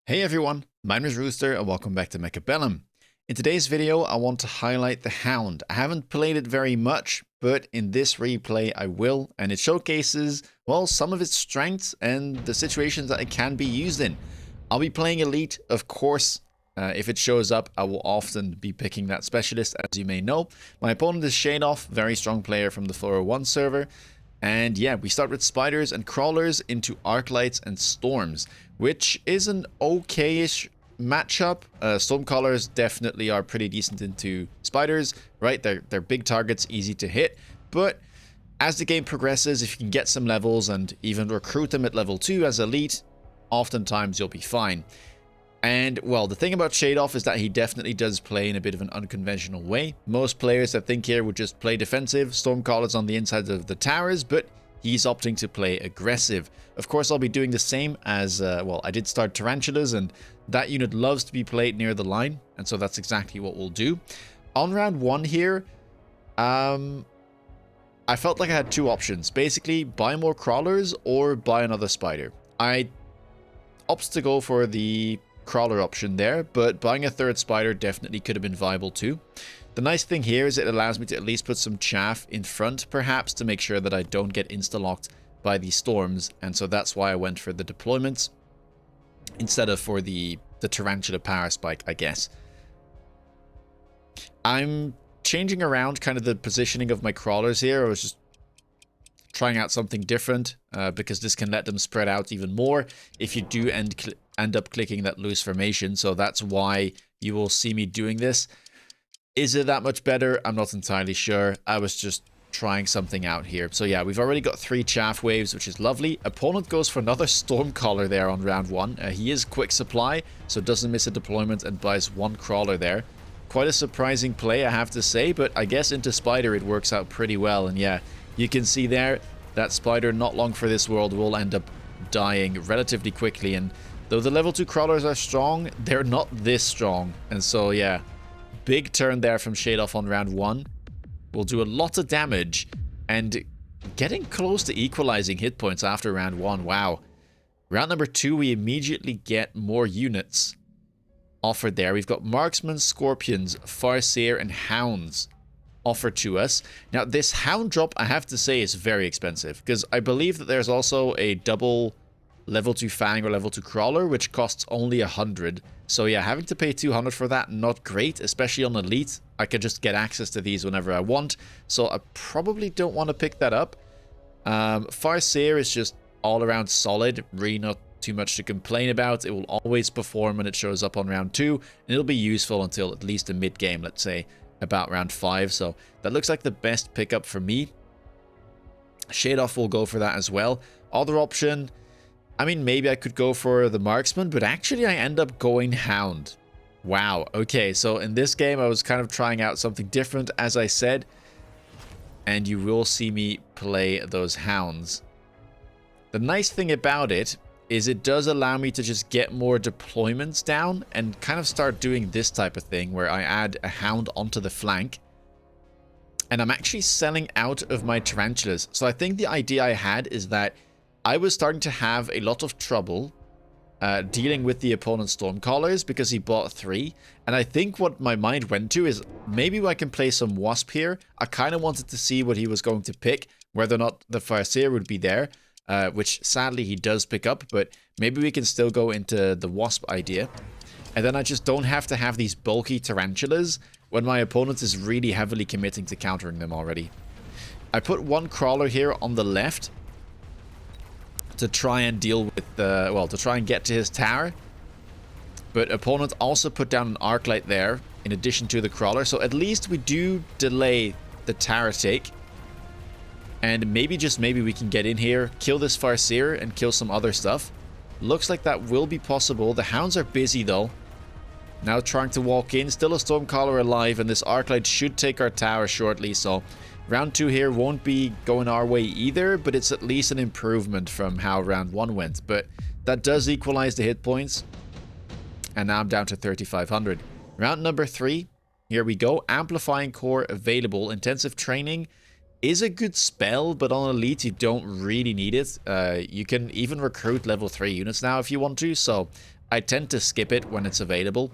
Hey everyone, my name is Rooster and welcome back to Mechabellum. In today's video, I want to highlight the Hound. I haven't played it very much, but in this replay I will, and it showcases, well, some of its strengths and the situations that it can be used in. I'll be playing Elite, of course. If it shows up, I will often be picking that specialist, as you may know. My opponent is Shadow, very strong player from the 401 server. And yeah, we start with spiders and crawlers into arclights and storms, which is an okay-ish matchup. Stormcrawlers definitely are pretty decent into spiders, right? They're big targets, easy to hit. But as the game progresses, if you can get some levels and even recruit them at level 2 as elite, oftentimes you'll be fine. And, well, the thing about Shadow is that he definitely does play in a bit of an unconventional way. Most players that think here would just play defensive, Stormcallers on the inside of the towers, but he's opting to play aggressive. Of course, I'll be doing the same as, well, I did start Tarantulas, and that unit loves to be played near the line, and so that's exactly what we'll do. On round 1 here, I felt like I had two options. Basically, buy more crawlers or buy another spider. I opted to go for the crawler option there, but buying a third spider definitely could have been viable too. The nice thing here is it allows me to at least put some chaff in front, perhaps, to make sure that I don't get insta-locked by these storms, and so that's why I went for the deployments instead of for the tarantula power spike, I guess. I'm changing around kind of the positioning of my crawlers here. I was just trying out something different because this can let them spread out even more if you do end up clicking that loose formation. So that's why you will see me doing this. Is it that much better? I'm not entirely sure. I was just trying something out here. So yeah, we've already got 3 chaff waves, which is lovely. Opponent goes for another Stormcaller there on round 1. He is quick supply, so doesn't miss a deployment and buys 1 crawler there. Quite a surprising play, I have to say, but I guess into spider it works out pretty well. And yeah, you can see there that spider, not long for this world, will end up dying relatively quickly. And though the level 2 crawlers are strong, they're not this strong. And so yeah, big turn there from Shadow on round 1. Will do a lot of damage and getting close to equalizing hit points after round 1. Wow. Round number 2, we immediately get more units offered there. We've got marksmen, scorpions, farseer, and hounds offered to us. Now, this hound drop, I have to say, is very expensive because I believe that there's also a double level 2 fang or level 2 crawler, which costs only 100. So yeah, having to pay 200 for that, not great, especially on elite. I could just get access to these whenever I want, so I probably don't want to pick that up. Farseer is just all around solid, really not too much to complain about. It will always perform when it shows up on round 2, and it'll be useful until at least the mid game, let's say about round 5. So that looks like the best pickup for me. Shadow will go for that as well. Other option, I mean, maybe I could go for the marksman, but actually I end up going Hound. Wow, okay, so in this game I was kind of trying out something different, as I said, and you will see me play those Hounds. The nice thing about it is it does allow me to just get more deployments down and kind of start doing this type of thing where I add a Hound onto the flank. And I'm actually selling out of my tarantulas. So I think the idea I had is that I was starting to have a lot of trouble dealing with the opponent's Stormcallers because he bought 3. And I think what my mind went to is maybe I can play some Wasp here. I kind of wanted to see what he was going to pick, whether or not the Farseer would be there, which sadly he does pick up, but maybe we can still go into the Wasp idea. And then I just don't have to have these bulky Tarantulas when my opponent is really heavily committing to countering them already. I put 1 crawler here on the left to try and deal with the, well, to try and get to his tower. But opponent also put down an arclight there in addition to the crawler. So at least we do delay the tower take. And maybe, just maybe, we can get in here, kill this Farseer, and kill some other stuff. Looks like that will be possible. The Hounds are busy though. Now trying to walk in. Still a Stormcaller alive, and this arclight should take our tower shortly. So round 2 here won't be going our way either, but it's at least an improvement from how round 1 went. But that does equalize the hit points. And now I'm down to 3,500. Round number 3. Here we go. Amplifying core available. Intensive training is a good spell, but on elite you don't really need it. You can even recruit level 3 units now if you want to. So I tend to skip it when it's available,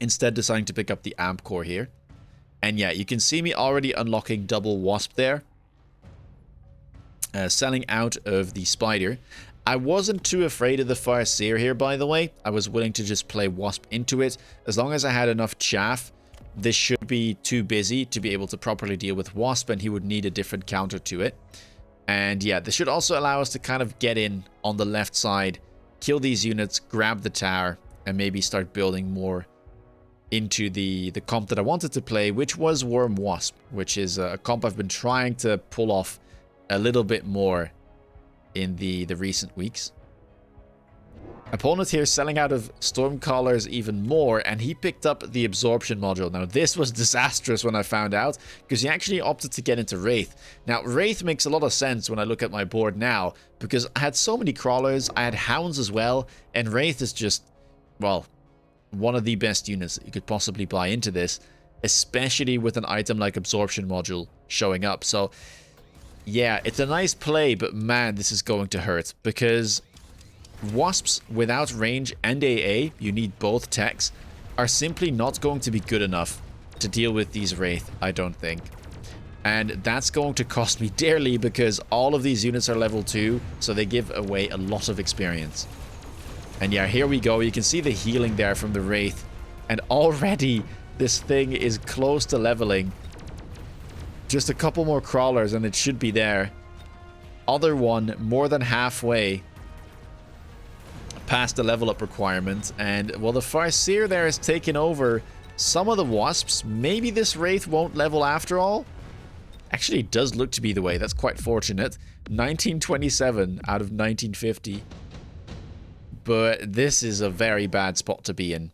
instead deciding to pick up the amp core here. And yeah, you can see me already unlocking double wasp there. Selling out of the spider. I wasn't too afraid of the fire seer here, by the way. I was willing to just play wasp into it. As long as I had enough chaff, this should be too busy to be able to properly deal with wasp, and he would need a different counter to it. And yeah, this should also allow us to kind of get in on the left side, kill these units, grab the tower, and maybe start building more into the comp that I wanted to play, which was Worm Wasp, which is a comp I've been trying to pull off a little bit more in the recent weeks. Opponent here selling out of Stormcallers even more, and he picked up the Absorption module. Now, this was disastrous when I found out, because he actually opted to get into Wraith. Now, Wraith makes a lot of sense when I look at my board now, because I had so many Crawlers, I had Hounds as well, and Wraith is just, well, one of the best units that you could possibly buy into this, especially with an item like Absorption module showing up. So, yeah, it's a nice play, but man, this is going to hurt, because wasps without range and AA, you need both techs, are simply not going to be good enough to deal with these Wraith, I don't think. And that's going to cost me dearly, because all of these units are level 2, so they give away a lot of experience. And yeah, here we go. You can see the healing there from the Wraith, and already this thing is close to leveling. Just a couple more Crawlers and it should be there. Other one more than halfway past the level up requirement, and well, the Farseer there has taken over some of the wasps. Maybe this Wraith won't level after all. Actually, it does look to be the way. That's quite fortunate. 1927 out of 1950. But this is a very bad spot to be in.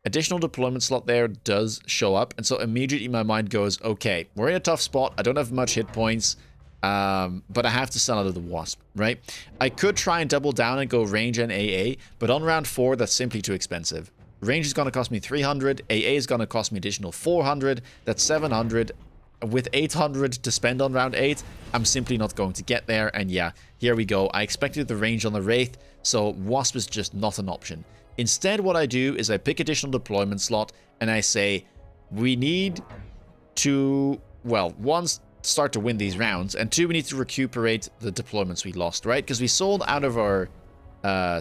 Additional deployment slot there does show up, and so immediately my mind goes, okay, we're in a tough spot. I don't have much hit points. But I have to sell out of the wasp, right? I could try and double down and go range and AA, but on round 4, that's simply too expensive. Range is going to cost me 300, AA is going to cost me additional 400, that's 700. With 800 to spend on round 8, I'm simply not going to get there, and yeah, here we go. I expected the range on the Wraith, so wasp is just not an option. Instead, what I do is I pick additional deployment slot, and I say, we need to, well, once start to win these rounds, and 2, we need to recuperate the deployments we lost, right? Because we sold out of our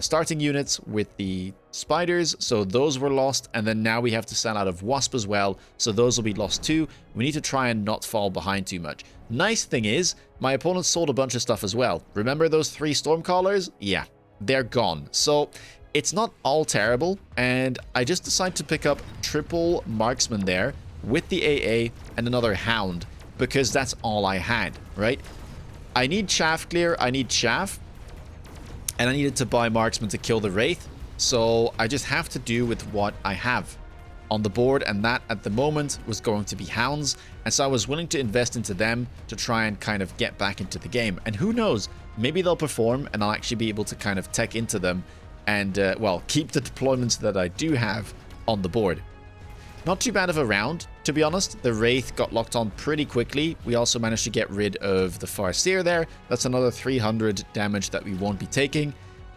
starting units with the spiders, so those were lost, and then now we have to sell out of wasp as well, so those will be lost too. We need to try and not fall behind too much. Nice thing is, my opponent sold a bunch of stuff as well. Remember those 3 Stormcallers? Yeah, they're gone. So it's not all terrible, and I just decided to pick up triple marksman there with the AA and another Hound, because that's all I had, right? I need chaff clear, I need chaff, and I needed to buy marksman to kill the Wraith, so I just have to do with what I have on the board, and that at the moment was going to be Hounds, and so I was willing to invest into them to try and kind of get back into the game. And who knows, maybe they'll perform and I'll actually be able to kind of tech into them and, well, keep the deployments that I do have on the board. Not too bad of a round, to be honest. The Wraith got locked on pretty quickly. We also managed to get rid of the Farseer there. That's another 300 damage that we won't be taking.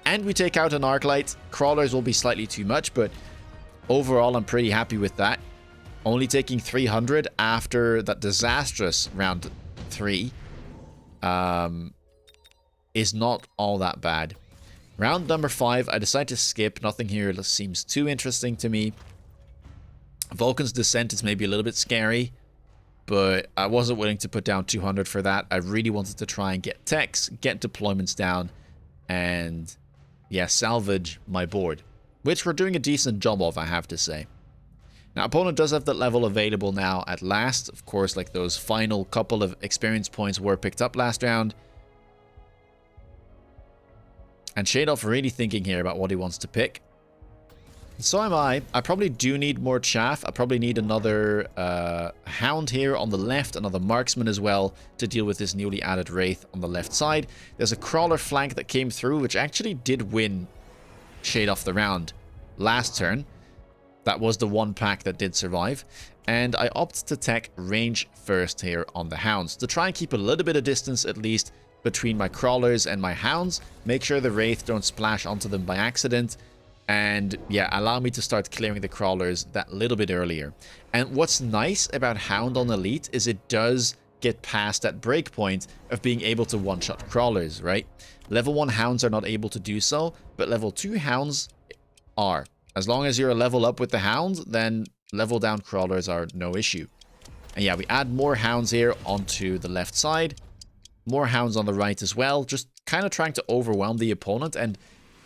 And we take out an Arclight. Crawlers will be slightly too much, but overall I'm pretty happy with that. Only taking 300 after that disastrous round 3 is not all that bad. Round number 5, I decided to skip. Nothing here seems too interesting to me. Vulcan's Descent is maybe a little bit scary, but I wasn't willing to put down 200 for that. I really wanted to try and get techs, get deployments down, and yeah, salvage my board, which we're doing a decent job of, I have to say. Now, opponent does have that level available now at last. Of course, like those final couple of experience points were picked up last round. And Shadoff really thinking here about what he wants to pick. So am I. I probably do need more chaff. I probably need another Hound here on the left, another Marksman as well to deal with this newly added Wraith on the left side. There's a Crawler flank that came through, which actually did win Shade off the round last turn. That was the one pack that did survive. And I opt to tech range first here on the Hounds to try and keep a little bit of distance at least between my Crawlers and my Hounds. Make sure the Wraith don't splash onto them by accident. And yeah, allow me to start clearing the crawlers that little bit earlier. And what's nice about Hound on Elite is it does get past that breakpoint of being able to one-shot crawlers, right? Level 1 Hounds are not able to do so, but level 2 Hounds are. As long as you're a level up with the Hounds, then level down crawlers are no issue. And yeah, we add more Hounds here onto the left side. More Hounds on the right as well. Just kind of trying to overwhelm the opponent. And,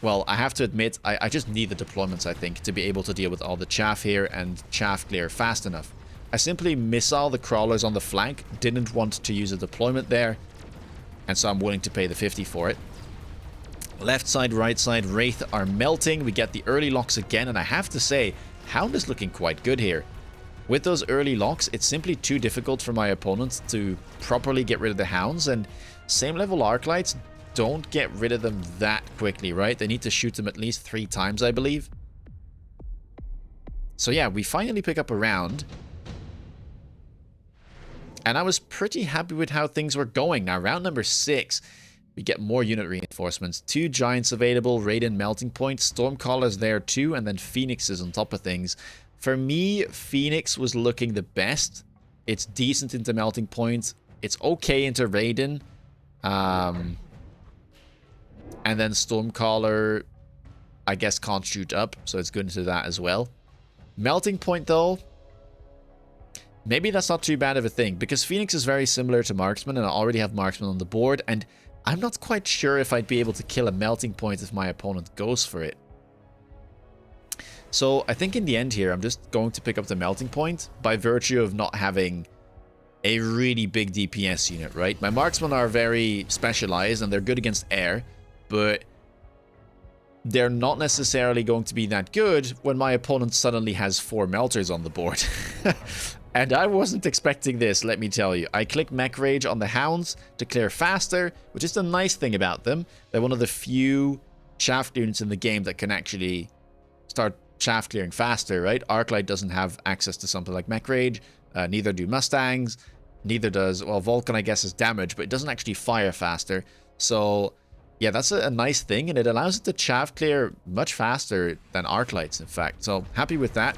well, I have to admit, I just need the deployments, I think, to be able to deal with all the chaff here and chaff clear fast enough. I simply missile the crawlers on the flank. Didn't want to use a deployment there. And so I'm willing to pay the 50 for it. Left side, right side, Wraith are melting. We get the early locks again. And I have to say, Hound is looking quite good here. With those early locks, it's simply too difficult for my opponents to properly get rid of the Hounds, and same level Arclights don't get rid of them that quickly, right? They need to shoot them at least 3 times, I believe. So yeah, we finally pick up a round. And I was pretty happy with how things were going. Now, round number 6, we get more unit reinforcements. 2 Giants available, Raiden Melting Point, Stormcallers there too, and then Phoenixes on top of things. For me, Phoenix was looking the best. It's decent into Melting Point. It's okay into Raiden. And then Stormcaller, I guess, can't shoot up, so it's good into that as well. Melting Point, though, maybe that's not too bad of a thing, because Phoenix is very similar to Marksman, and I already have Marksman on the board, and I'm not quite sure if I'd be able to kill a Melting Point if my opponent goes for it. So I think in the end here, I'm just going to pick up the Melting Point by virtue of not having a really big DPS unit, right? My Marksmen are very specialized and they're good against air, but they're not necessarily going to be that good when my opponent suddenly has 4 melters on the board. And I wasn't expecting this, let me tell you. I click Mech Rage on the Hounds to clear faster, which is the nice thing about them. They're one of the few shaft units in the game that can actually start shaft clearing faster, right? Arclight doesn't have access to something like Mech Rage. Neither do Mustangs. Neither does, well, Vulcan, I guess, is damage, but it doesn't actually fire faster. So, yeah, that's a nice thing, and it allows it to chaff clear much faster than Arclights, in fact. So, happy with that.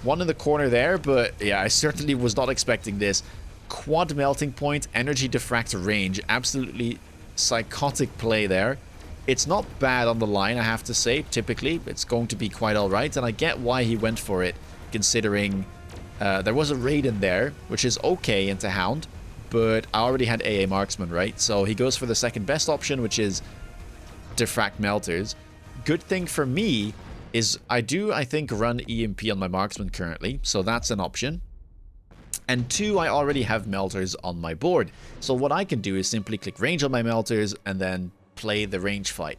One in the corner there, but yeah, I certainly was not expecting this. Quad Melting Point, Energy Diffract range. Absolutely psychotic play there. It's not bad on the line, I have to say. Typically, it's going to be quite alright, and I get why he went for it, considering there was a Raiden there, which is okay into Hound, but I already had AA Marksman, right? So he goes for the second best option, which is Diffract Melters. Good thing for me is I think, run EMP on my Marksman currently, so that's an option. And 2, I already have Melters on my board. So what I can do is simply click range on my Melters and then play the range fight.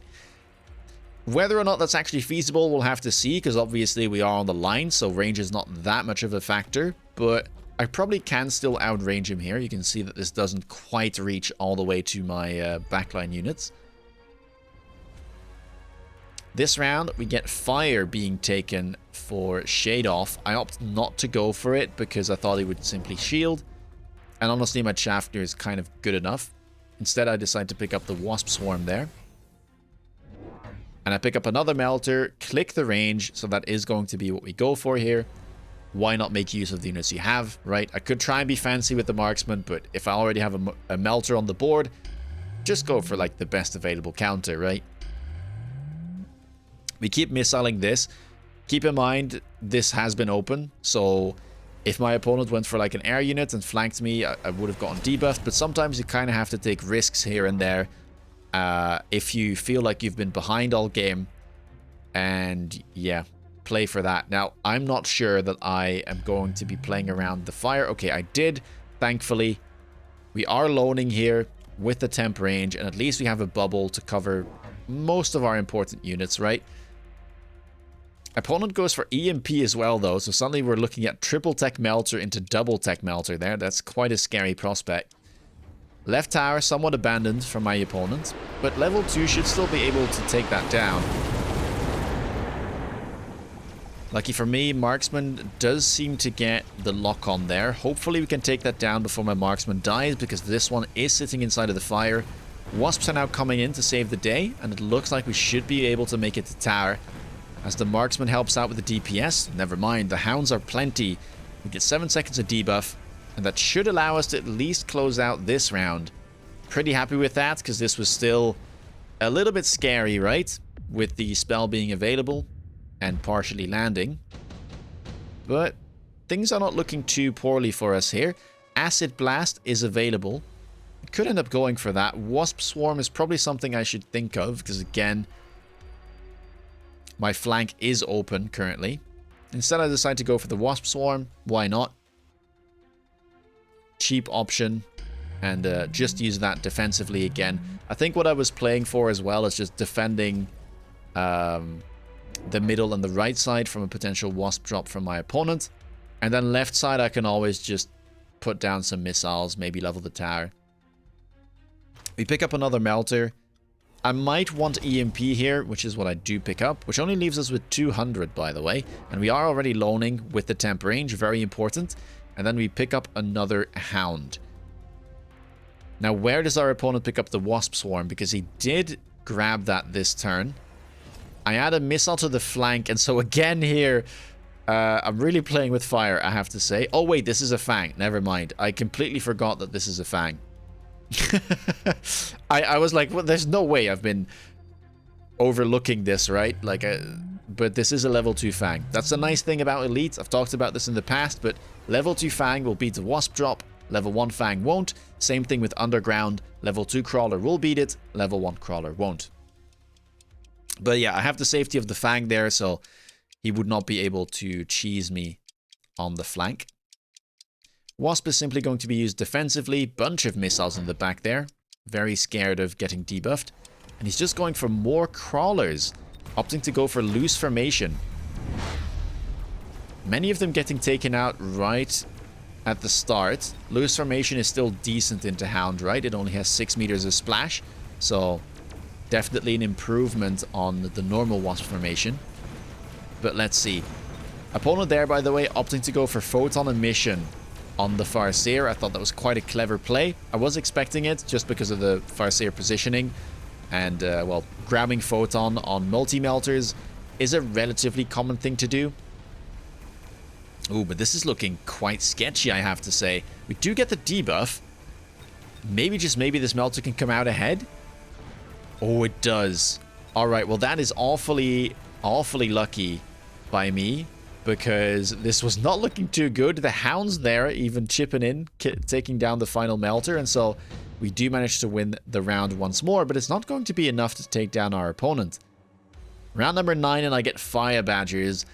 Whether or not that's actually feasible, we'll have to see, because obviously we are on the line, so range is not that much of a factor, but I probably can still outrange him here. You can see that this doesn't quite reach all the way to my backline units. This round, we get fire being taken for Shade Off. I opt not to go for it because I thought he would simply shield, and honestly my Shafter is kind of good enough. Instead, I decide to pick up the Wasp Swarm there. And I pick up another Melter, click the range, so that is going to be what we go for here. Why not make use of the units you have, right? I could try and be fancy with the Marksman, but if I already have a Melter on the board, just go for like the best available counter, right? We keep missiling this. Keep in mind, this has been open, so if my opponent went for like an air unit and flanked me, I would have gotten debuffed, but sometimes you kind of have to take risks here and there if you feel like you've been behind all game, and yeah, play for that. Now, I'm not sure that I am going to be playing around the fire. Okay, I did, thankfully. We are loaning here with the temp range, and at least we have a bubble to cover most of our important units, right? Opponent goes for EMP as well, though, so suddenly we're looking at triple tech melter into double tech melter there. That's quite a scary prospect. Left tower somewhat abandoned from my opponent, but level 2 should still be able to take that down. Lucky for me, Marksman does seem to get the lock on there. Hopefully we can take that down before my Marksman dies, because this one is sitting inside of the fire. Wasps are now coming in to save the day, and it looks like we should be able to make it to tower. as the marksman helps out with the DPS. Never mind, the hounds are plenty. We get 7 seconds of debuff, and that should allow us to at least close out this round. Pretty happy with that, because this was still a little bit scary, right? With the spell being available and partially landing. But things are not looking too poorly for us here. Acid Blast is available. I could end up going for that. Wasp Swarm is probably something I should think of, because again, my flank is open currently. Instead, I decide to go for the Wasp Swarm. Why not? Cheap option. And just use that defensively again. I think what I was playing for as well is just defending the middle and the right side from a potential Wasp drop from my opponent. And then left side, I can always just put down some missiles, maybe level the tower. We pick up another Melter. I might want EMP here, which is what I do pick up, which only leaves us with 200, by the way. And we are already loaning with the temp range, very important. And then we pick up another Hound. Now, where does our opponent pick up the Wasp Swarm? Because he did grab that this turn. I add a missile to the flank, and so again here, I'm really playing with fire, I have to say. Oh wait, this is a Fang. Never mind. I completely forgot that this is a Fang. I was like, well, there's no way I've been overlooking this, right? Like, but this is a level 2 Fang. That's the nice thing about Elite. I've talked about this in the past, but level 2 Fang will beat the Wasp drop. Level 1 Fang won't. Same thing with Underground. Level 2 Crawler will beat it. Level 1 Crawler won't. But yeah, I have the safety of the Fang there, so he would not be able to cheese me on the flank. Wasp is simply going to be used defensively. Bunch of missiles in the back there. Very scared of getting debuffed. And he's just going for more Crawlers. Opting to go for loose formation. Many of them getting taken out right at the start. Loose formation is still decent into Hound, right? It only has 6 meters of splash. So definitely an improvement on the normal Wasp formation. But let's see. Opponent there, by the way, opting to go for Photon Emission on the Farseer. I thought that was quite a clever play. I was expecting it just because of the Farseer positioning. And, well, grabbing Photon on multi-melters is a relatively common thing to do. Ooh, but this is looking quite sketchy, I have to say. We do get the debuff. Maybe, just maybe, this Melter can come out ahead. Oh, it does. Alright, well, that is awfully lucky by me, because this was not looking too good. The Hounds there even chipping in, taking down the final Melter, and so we do manage to win the round once more, but it's not going to be enough to take down our opponent. Round number 9, and I get Fire Badgers,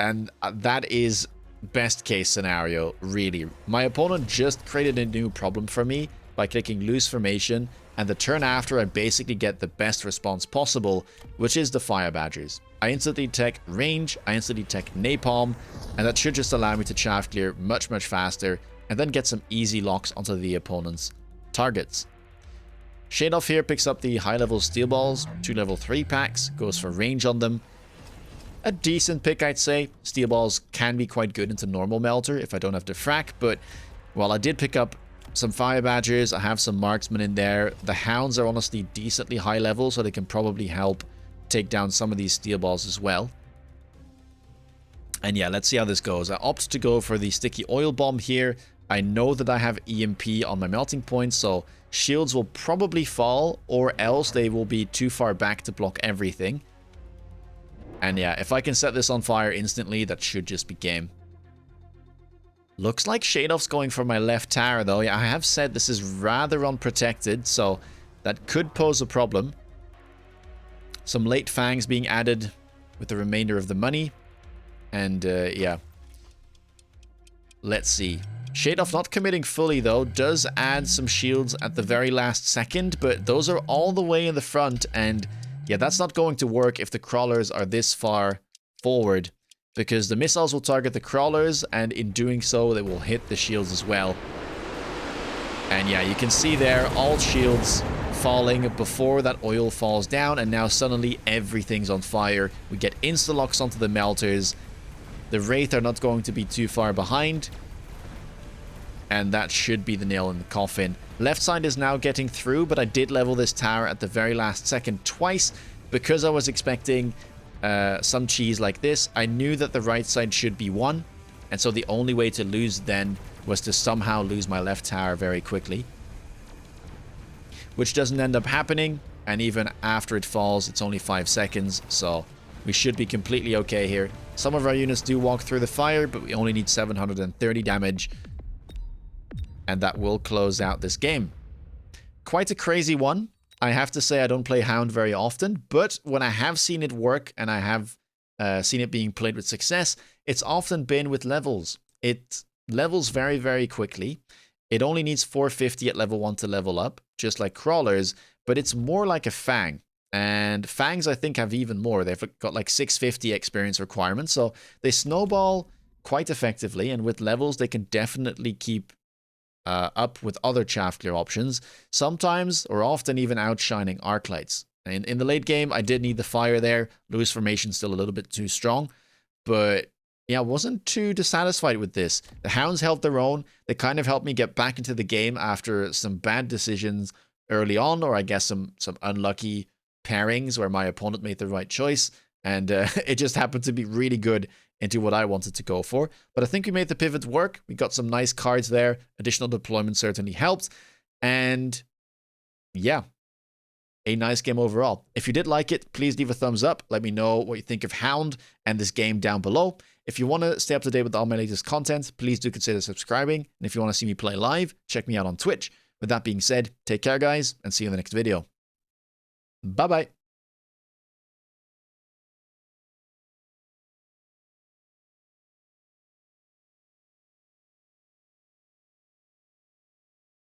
and that is best case scenario, really. My opponent just created a new problem for me by clicking loose formation, and the turn after I basically get the best response possible, which is the Fire Badgers. I instantly tech range, I instantly tech napalm, and that should just allow me to chaff clear much faster, and then get some easy locks onto the opponent's targets. Shade Off here picks up the high level steel balls, 2 level 3 packs, goes for range on them. A decent pick, I'd say. Steel balls can be quite good into normal Melter if I don't have to frack, but while I did pick up some Fire Badgers, I have some marksmen in there. The Hounds are honestly decently high level, so they can probably help take down some of these steel balls as well. And yeah, let's see how this goes. I opt to go for the Sticky Oil Bomb here. I know that I have EMP on my melting point, so shields will probably fall, or else they will be too far back to block everything. And yeah, if I can set this on fire instantly, that should just be game. Looks like Shade Off's going for my left tower, though. Yeah, I have said this is rather unprotected, so that could pose a problem. Some late Fangs being added with the remainder of the money. And yeah. Let's see. Shade Off not committing fully, though. Does add some shields at the very last second, but those are all the way in the front, and yeah, that's not going to work if the Crawlers are this far forward, because the missiles will target the Crawlers, and in doing so, they will hit the shields as well. And yeah, you can see there, all shields falling before that oil falls down, and now suddenly everything's on fire. We get insta-locks onto the Melters. The Wraith are not going to be too far behind, and that should be the nail in the coffin. Left side is now getting through, but I did level this tower at the very last second twice, because I was expecting some cheese like this, I knew that the right side should be won. And so the only way to lose then was to somehow lose my left tower very quickly. Which doesn't end up happening. And even after it falls, it's only 5 seconds. So we should be completely okay here. Some of our units do walk through the fire, but we only need 730 damage. And that will close out this game. Quite a crazy one. I have to say I don't play Hound very often, but when I have seen it work and I have seen it being played with success, it's often been with levels. It levels very, very quickly. It only needs 450 at level 1 to level up, just like crawlers, but it's more like a Fang. And Fangs, I think, have even more. They've got like 650 experience requirements, so they snowball quite effectively, and with levels, they can definitely keep up with other chaff clear options, sometimes or often even outshining Arclights. In the late game, I did need the fire there. Lewis formation still a little bit too strong, but yeah, I wasn't too dissatisfied with this. The Hounds held their own. They kind of helped me get back into the game after some bad decisions early on, or I guess some unlucky pairings where my opponent made the right choice, and it just happened to be really good into what I wanted to go for. But I think we made the pivot work. We got some nice cards there. Additional deployment certainly helped. And yeah, a nice game overall. If you did like it, please leave a thumbs up. Let me know what you think of Hound and this game down below. If you want to stay up to date with all my latest content, please do consider subscribing. And if you want to see me play live, check me out on Twitch. With that being said, take care, guys, and see you in the next video. Bye-bye.